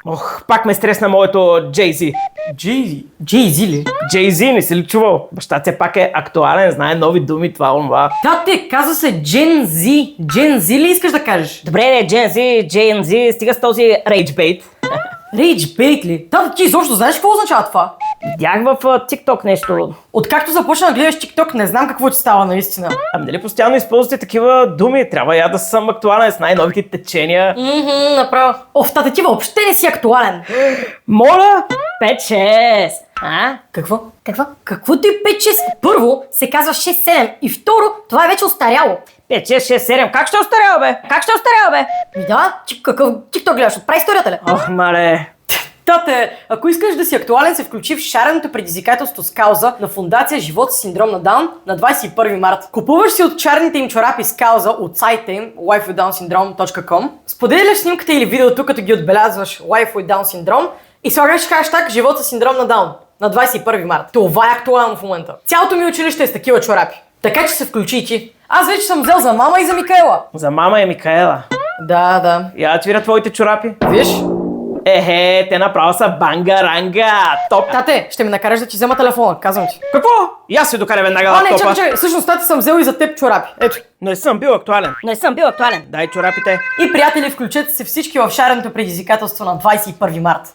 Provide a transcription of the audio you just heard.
Ох, пак ме стресна моето Джейзи. Джейзи ли? Джейзи, не си ли чувал? Баща все пак е актуален, знае нови думи, това, онова. Тате, казва се Gen Z. Gen Z ли искаш да кажеш? Добре, не, Джейзи, стига с този рейджбейт. Rage Bait ли? Тате, ти изобщо знаеш какво означава това? Видях в TikTok нещо. Откакто започна да гледаш TikTok, не знам какво ти става наистина. Ами нали постоянно използвате такива думи? Трябва я да съм актуален с най-новите течения. Направо. Тате, ти въобще не си актуален. Моля! 5-6. А? Какво? Какво? Какво ти 5-6? Първо се казва 6-7 и второ, това е вече остаряло. 5, 6, 6, 7. Как ще остарял, бе? Как ще остарял, бе? Да, какъв TikTok гледаш? От праисторията ли? Ох, мале. Тате, ако искаш да си актуален, се включи в шареното предизвикателство с кауза на фундация Живот с синдром на Даун на 21 март. Купуваш си от черните им чорапи с кауза от сайта им lifewithownsyndrome.com, споделяш снимката или видеото, като ги отбелязваш Life with Down Syndrome и слагаш хаштаг Живот с синдром на Даун на 21 март. Това е актуално в момента. Цялото ми училище е с такива чорапи. Така че се включи и ти. Аз вече съм взел за мама и за Микаела. За мама е Микаела. Да. Я отвира твоите чорапи. Виж? Те направо са банга-ранга. Топ. Тате, ще ми накараш да ти взема телефона, казвам ти. Какво? И аз си докаря веднага Не, лаптопа. чакай, всъщност тате съм взел и за теб чорапи. Ето. Не съм бил актуален. Не съм бил актуален. Дай чорапите. И приятели, включете се всички в шареното предизвикателство на 21 март.